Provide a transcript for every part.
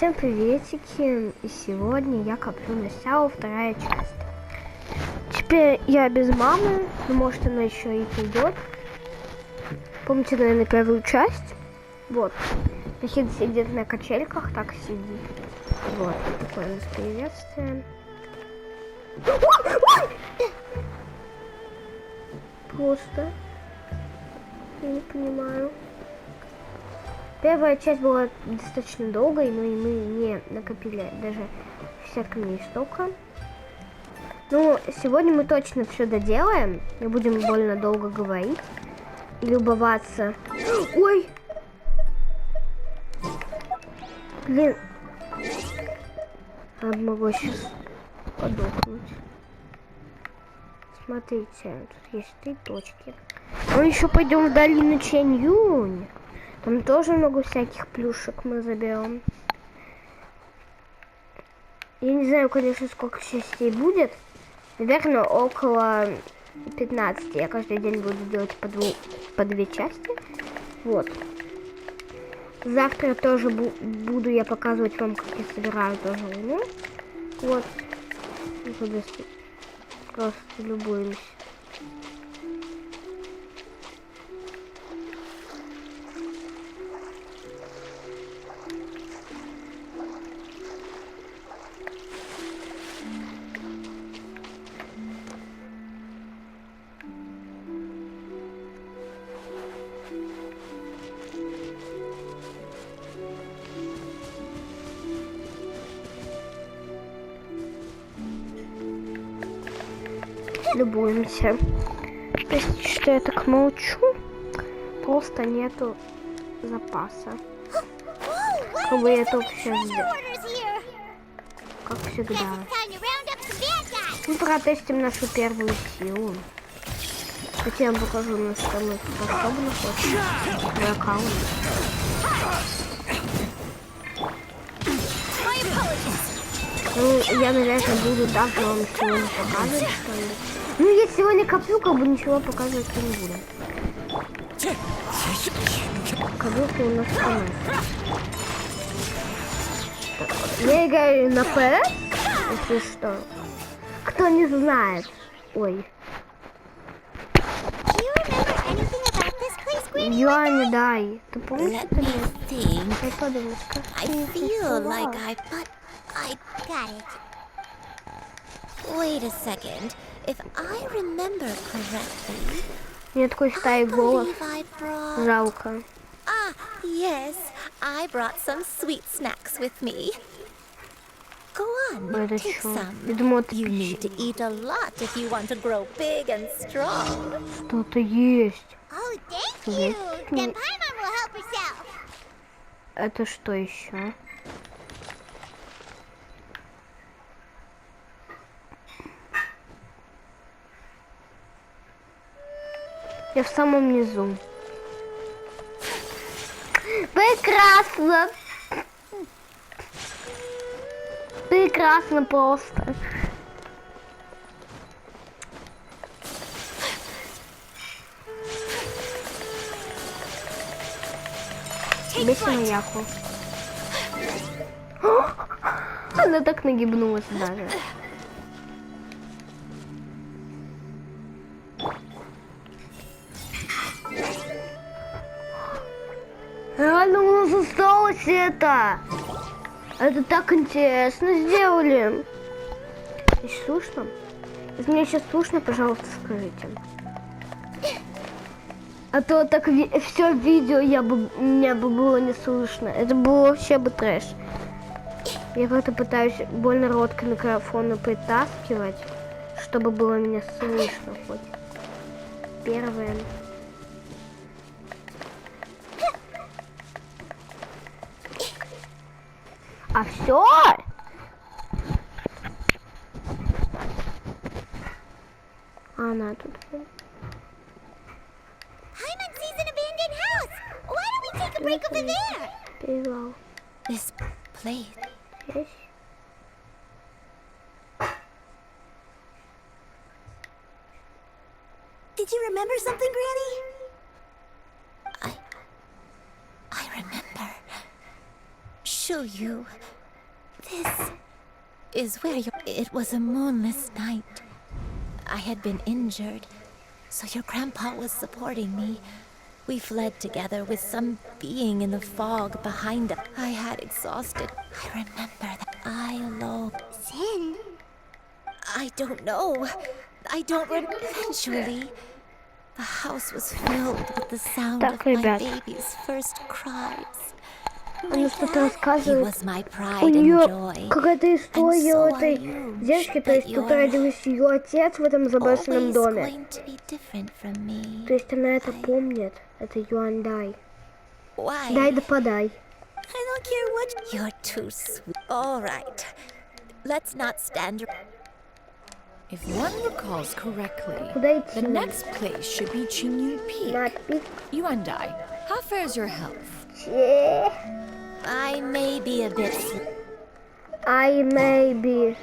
Всем приветики, и сегодня я коплю на Сяо, вторая часть. Теперь я без мамы, но может она еще и придет. Помните, наверное, первую часть? Вот. Нахид сидит на качельках, так сидит. Вот, такое у нас приветствие. Просто я не понимаю. Первая часть была достаточно долгой, но и мы не накопили даже 60 камней столько. Ну, сегодня мы точно все доделаем. Не будем больно долго говорить и любоваться. Ой! Блин. Я могу сейчас подохнуть. Смотрите, тут есть 3 точки. Мы еще пойдем в долину Чэнь-Юнь. Там тоже много всяких плюшек мы заберем. Я не знаю, конечно, сколько частей будет. Наверное, около 15. Я каждый день буду делать по 2 части. Вот. Завтра тоже буду я показывать вам, как я собираю тоже луну. Вот. Просто любуюсь. Любуемся. Простите, что я так молчу. Просто нету запаса. Чтобы я только сейчас сделал. Как всегда. Мы протестим нашу первую силу. Хотя я вам покажу, на что мы способны. Мой аккаунт. Ну, я, наверное, буду так вам сегодня показывать, что ли. Ну, я сегодня коплю, как бы ничего показывать не буду. Как-то у нас канал. Я играю на ПС, если что. Кто не знает. Ой. Юань, дай. Ты помнишь, что ты подумай, I got it. Wait a second. If I remember correctly, мне такой стаи голос. Жалко. Ah, yes. I brought some sweet snacks with me. Go on, Это take что? some. Я думала, You need to eat a lot if you want to grow big and strong. Что-то есть. Oh, thank you. Then Paimon will help herself. Это что еще? Я в самом низу. Прекрасно! Прекрасно просто. Бейся на яху. Она так нагибнулась даже. Реально у нас осталось это. Это так интересно сделали. Если слышно? Если мне сейчас слышно, пожалуйста, скажите. А то так все видео меня бы было не слышно. Это было вообще бы трэш. Я как-то пытаюсь больно рот к микрофону притаскивать, чтобы было меня слышно хоть. Первое. А все? Она тут. Paimon sees an abandoned house. Why don't we take a break over there? Перевал. This place. Есть? Did you remember something, Granny? I remember. Show you. This is where you... It was a moonless night. I had been injured, so your grandpa was supporting me. We fled together with some being in the fog behind us. I had exhausted. I remember that I alone. Sin? I don't know. I don't remember. Eventually, the house was filled with the sound Так, of my ребят. baby's first cries. Она что-то He рассказывает. was my У pride and нее joy. какая-то история у And so этой are you. девушки, то But есть тут you're родился ее отец в этом заброшенном always доме. going to be different from me. То есть она это I- помнит. Это Юандай. Why? Дай да подай. I don't care what. You're too sweet. All right. Let's not stand. If one recalls correctly, Куда идти? the next place should be Qingyu Peak. Надпись. You and I, how fares your health? Че? I may be a bit. I maybe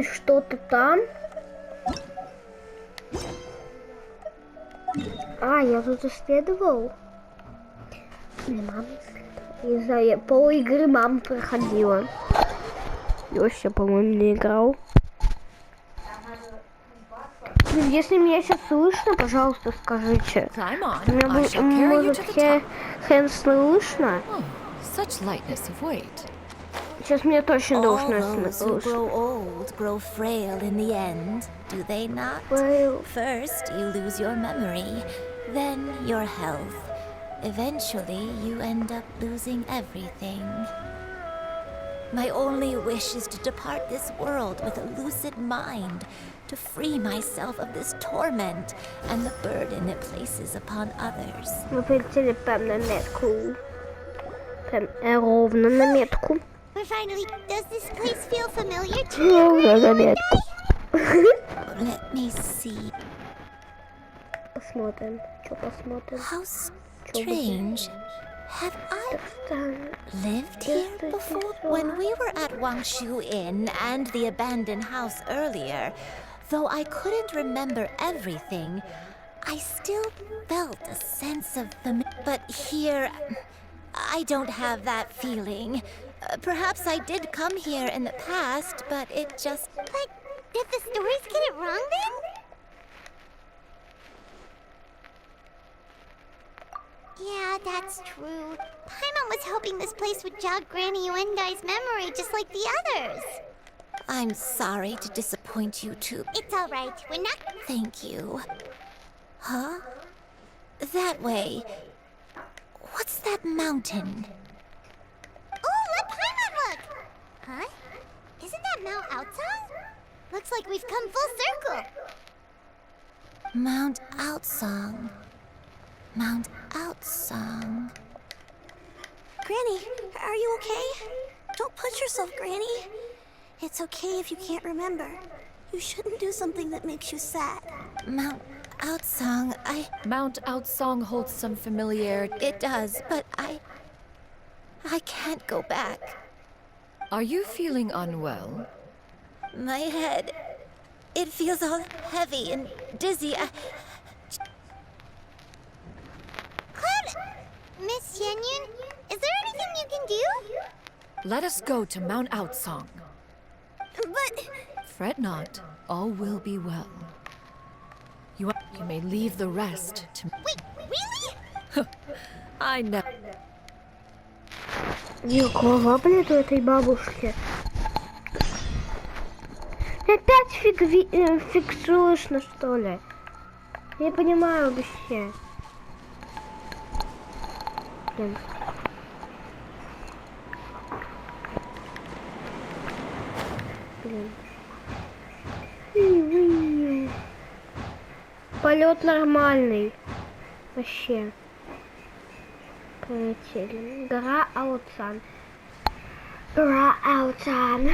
что-то там. А, я тут исследовал. Или мама исследовала. Не знаю, я пол игры мама проходила. Лёша, по-моему, не играл. Блин, если меня сейчас слышно, пожалуйста, скажите. Climb on. Меня I shall carry you может to the top. хен слышно? Oh, such lightness of weight. Сейчас мне точно All должно those who слышно. grow old grow frail in the end, do they not? Well, First, you lose your memory, then your health. Eventually, you end up losing everything. My only wish is to depart this world with a lucid mind, to free myself of this torment and the burden it places upon others. мы полетели прям на метку. Прям ровно на метку. But finally, does this place feel familiar to you? Ровно на метку. Let me see. Посмотрим. Что посмотрим? How strange. Have I Странно. lived here before? When we were at Wangshu Inn and the abandoned house earlier, though I couldn't remember everything, I still felt a sense of But here, I don't have that feeling. Perhaps I did come here in the past, but it just... But did the stories get it wrong then? Yeah, that's true. Paimon was hoping this place would jog Granny Uendai's memory just like the others. I'm sorry to disappoint you too. It's all right. We're not... Thank you. Huh? That way. What's that mountain? Oh, let Paimon look! Huh? Isn't that Mount Outsong? Looks like we've come full circle. Mount Outsong. Mount Outsong. Granny, are you okay? Don't push yourself, Granny. It's okay if you can't remember. You shouldn't do something that makes you sad. Mount Outsong, Mount Outsong holds some familiarity. It does, but I can't go back. Are you feeling unwell? My head, it feels all heavy and dizzy. Miss Yenyun, is there anything you can do? Let us go to Mount Outsong. But Fret not, all will be well. You may leave the rest to me. Wait, really? I know. Ее голова болит у этой бабушки. Опять фиг слышно, что ли? Я не понимаю вообще. Блин. Блин. Полет нормальный. Вообще. Полетели. Гора Аутсан. Гора Аутсан.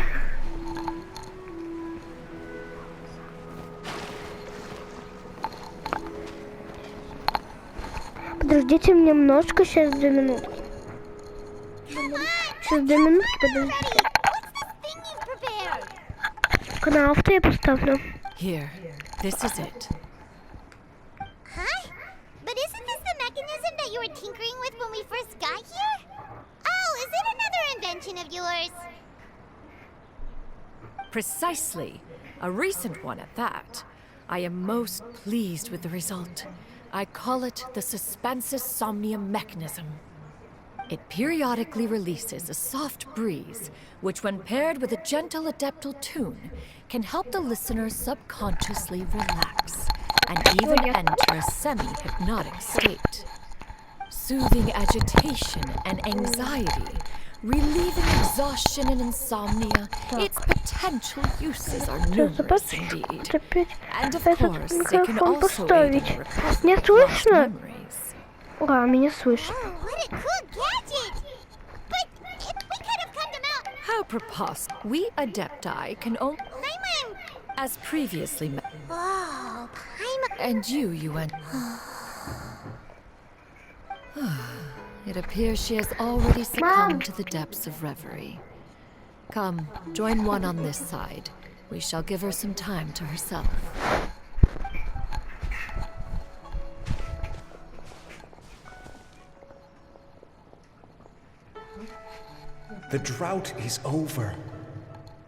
Подождите немножко, сейчас 2 минутки. Сейчас 2 минутки, подождите. What's this thing you've prepared? Канал авто я поставлю. Here, this is it. Huh? But isn't this the mechanism that you were tinkering with when we first got here? Oh, is it another invention of yours? Precisely. A recent one at that. I am most pleased with the result. I call it the Suspensus Somnium mechanism. It periodically releases a soft breeze, which when paired with a gentle adeptal tune, can help the listener subconsciously relax, and even enter a semi-hypnotic state. Soothing agitation and anxiety, relieving exhaustion and insomnia, its potential uses are numerous indeed. And of course, it can also aid in the recovery Не of lost слышно? memories. А, меня слышно. Oh, what a cool gadget! But if we could have cut them out, How preposterous. We Adepti can only, Paimon! as previously met, Whoa, Paimon! and you went. It appears she has already succumbed to the depths of reverie. Come, join one on this side. We shall give her some time to herself. The drought is over.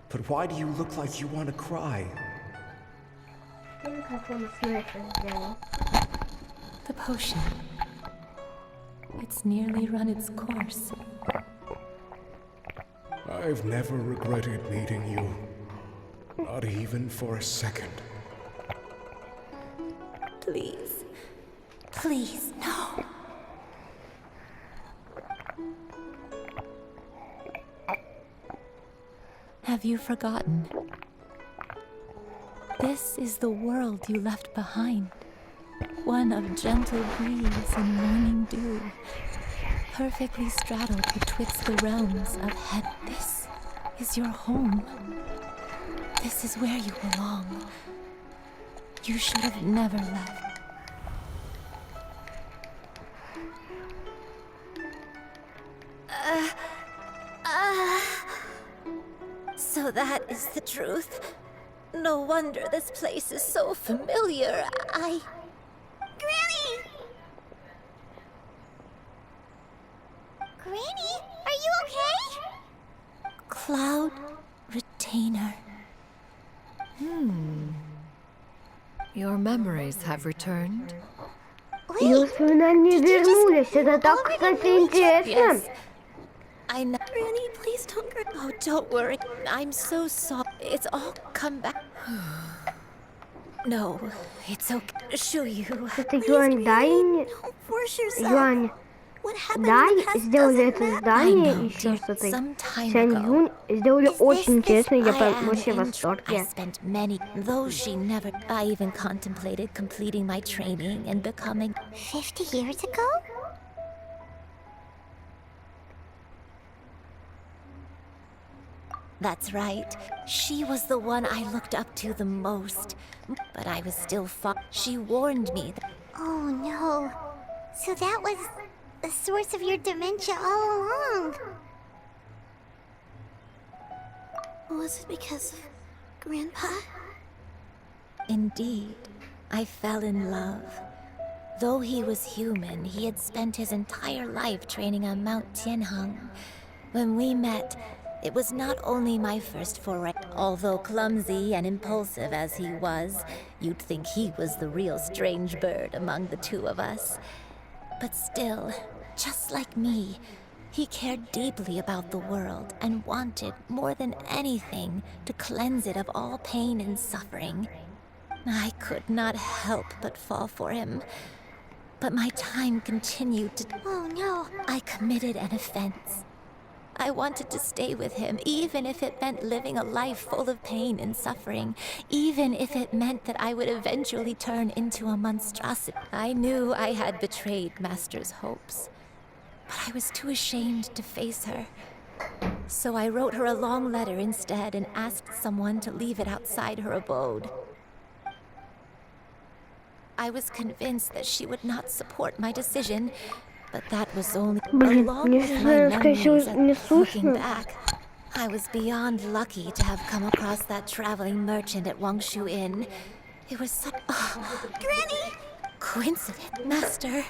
But why do you look like you want to cry? The potion. It's nearly run its course. I've never regretted meeting you. Not even for a second. Please. Please, no. Have you forgotten? This is the world you left behind. One of gentle breeze and morning dew, perfectly straddled betwixt the realms of heaven. This is your home. This is where you belong. You should have never left. So that is the truth. No wonder this place is so familiar. Granny! Granny, are you okay? Cloud Retainer. Your memories have returned. И воспоминания вернулись. Это так, кстати, интересно. Yes. I know. Granny, please don't. Oh, don't worry. I'm so sorry. It's all come back. No, it's okay. Shuyu. Это Юань, дай мне. Don't force yourself. Юань, What happened дай, in the past сделали doesn't это matter. здание I know, еще dear, с этой some time Сянь ago. Юнь. Сделали Is очень this- интересно. Я I am вообще в I восторге. spent many, though she never. I even contemplated completing my training and becoming. 50 years ago? That's right. She was the one I looked up to the most. But I was still far. She warned me that Oh no. So that was the source of your dementia all along. Was it because of Grandpa? indeed, I fell in love. Though he was human, he had spent his entire life training on Mount Tianheng. When we met, it was not only my first foray. Although clumsy and impulsive as he was, you'd think he was the real strange bird among the two of us. But still, just like me, he cared deeply about the world and wanted, more than anything, to cleanse it of all pain and suffering. I could not help but fall for him. But my time continued to... Oh no. I committed an offense. I wanted to stay with him, even if it meant living a life full of pain and suffering, even if it meant that I would eventually turn into a monstrosity. I knew I had betrayed Master's hopes, but I was too ashamed to face her. So I wrote her a long letter instead and asked someone to leave it outside her abode. I was convinced that she would not support my decision, but that was only Блин, along мне with сейчас, my наверное, скорее всего, memories не and looking слышно. back. I was beyond lucky to have come across that traveling merchant at Wangshu Inn. It was such... Oh, Granny! coincidence, Master.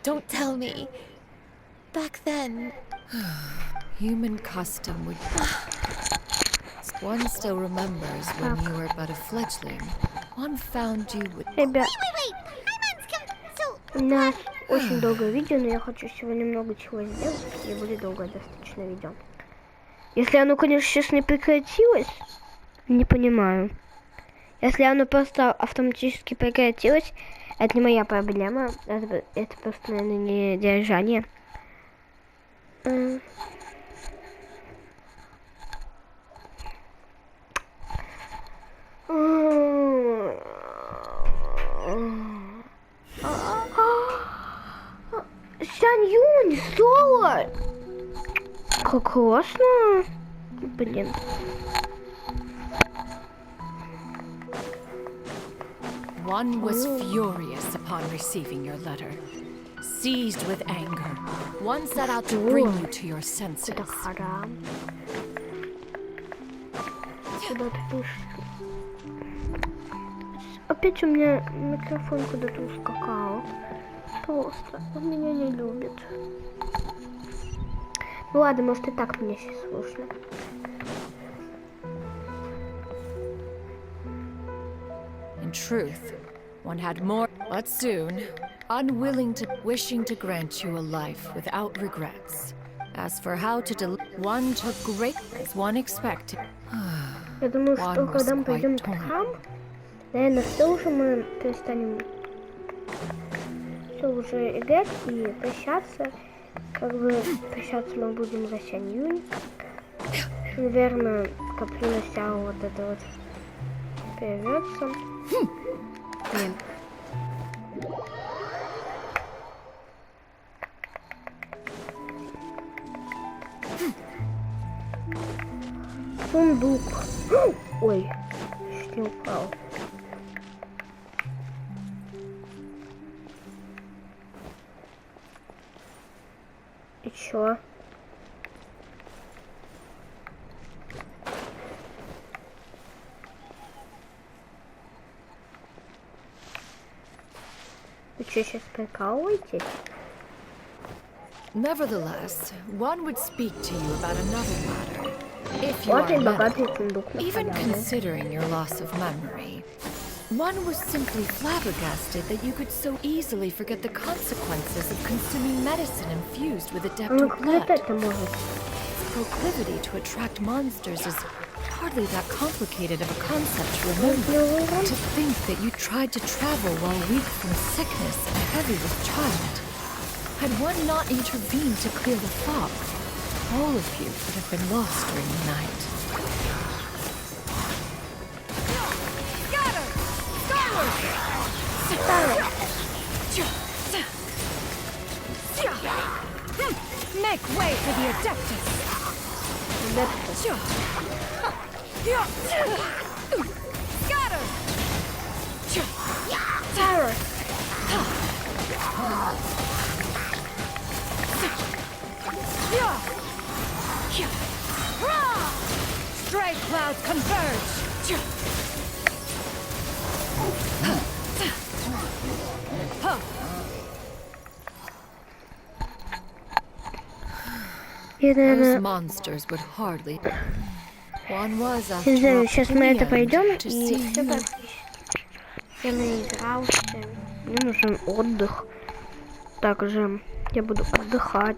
Don't tell me. Back then, human custom would... One still remembers when you were but a fledgling. One found you with... Ребят, Wait, Paimon's come. So, у нас очень долгое видео, но я хочу сегодня много чего сделать, и будет долгое достаточно видео. Если оно, конечно, сейчас не прекратилось, не понимаю. Если оно просто автоматически прекратилось, это не моя проблема, это просто, наверное, не держание. Сянь-Юнь, соло! Как классно! Блин. One was furious upon receiving your letter. Seized with anger, one set out to bring you to your senses. Это харам. Куда ты пишешь? Опять у меня микрофон куда-то ускакал. Просто он меня не любит. Ну ладно, может и так мне сейчас слышно. In truth, one had more, but soon, wishing to grant you a life without regrets. As for how to one took great as one expected. Я думаю, что One was когда мы quite пойдем в torn. храм, наверное, все уже мы перестанем все уже играть и прощаться. Как бы прощаться мы будем за Сянь-Юнь. Наверное, Каплина вся вот это вот перервется. Блин. Сундук. Ой, чуть не упал. И чё? Вы чё, сейчас прикалываетесь? Nevertheless, one would speak to you about another matter. If you Вот и are богатый medical, сундук на even халяву. considering your loss of memory, one was simply flabbergasted that you could so easily forget the consequences of consuming medicine infused with Ну, adeptal как blood. это может? Proclivity to attract monsters is hardly that complicated of a concept to remember. Ну, To think that you tried to travel while weak from sickness and heavy with child. Had one not intervened to clear the fog, all of you would have been lost during the night. Make way for the Adeptus! Scatter! Terror! Stray clouds converge! Я, Those наверное, monsters would hardly. One was не after знаю, all сейчас мы это planned пойдем to и see все you. так. Я наигрался. Мне нужен отдых. Также я буду отдыхать.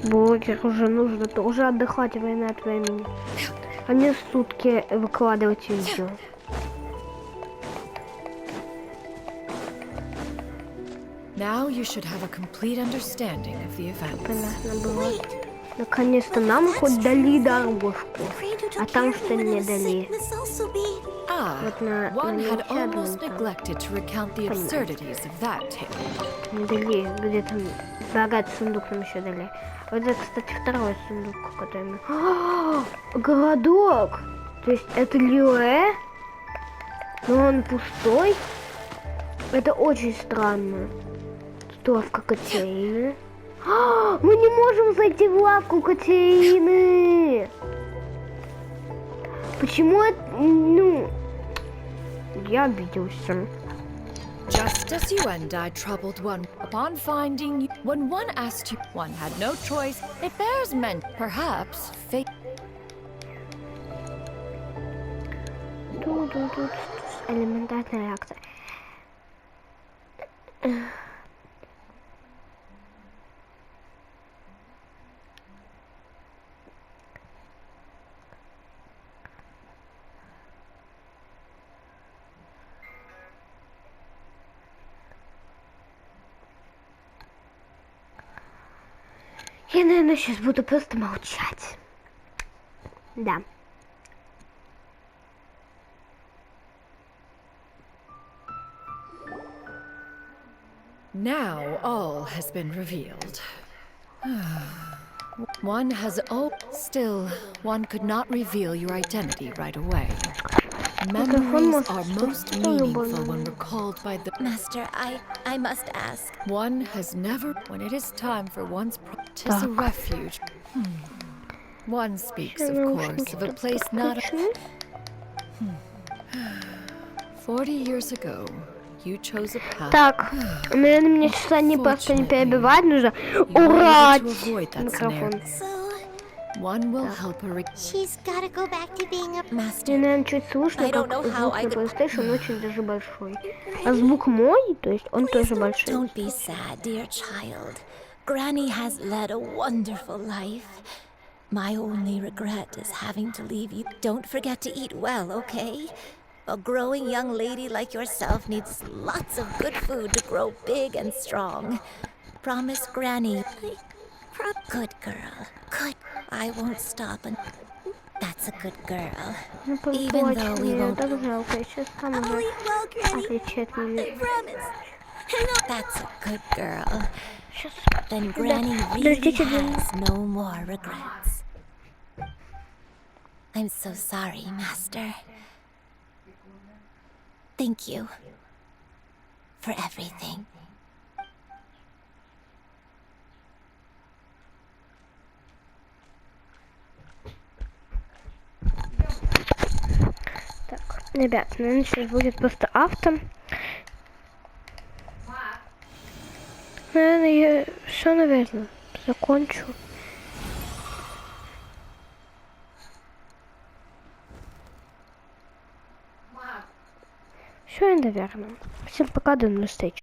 Блогер уже нужно тоже отдыхать время от времени. А не сутки выкладывать видео. Now you should have a complete understanding of the events. Понятно было. Наконец-то нам хоть дали дорожку. А там что не дали. Ah, Вот на one had мелочи almost одну там. neglected to recount the absurdities of that tale. Не дали, где там богатый сундук нам еще дали. Вот это, кстати, второй сундук, который мы... Городок! То есть это Лиуэ? Но он пустой? Это очень странно. Лавка Катерины. Мы не можем зайти в лавку Катерины! Почему это... Ну... Я обиделся. Just as you and I troubled one upon finding you. When one asked you, one had no choice. It bears meant, perhaps, fate. Тут элементарная реакция. Я, наверное, сейчас буду просто молчать. Да. Now all has been revealed. One has still, one could not reveal your identity right away. Memories are most meaningful when recalled by the Master, I must ask. one has never, when it is time for one's tis a refuge. One speaks, of course, of a place not 40 years ago. You chose a path. Так, наверное, мне сейчас они просто не перебивать, нужно урать микрофон. One will help her. She's gotta go back to being a Мне, Master, наверное, чуть слышно, I don't как know how звук I на could- PlayStation очень даже большой. А звук мой, то есть он тоже большой. don't be sad, dear child. Granny has led a wonderful life. My only regret is having to leave you. Don't forget to eat well, okay? A growing young lady like yourself needs lots of good food to grow big and strong. Promise Granny. Good girl. Good. I won't stop and... That's a good girl. Ну, Even though we мне won't... так жалко, я сейчас там I'll уже eat well, Granny. отвечать не I promise. Hang on. That's a good girl. Сейчас. Then Granny really подождите, has no more regrets. I'm so sorry, Master. Thank you for everything. Так, ребят, наверное, сейчас будет просто авто. Наверное, я все, наверное, закончу. Все, наверное. Всем пока, до новых встреч.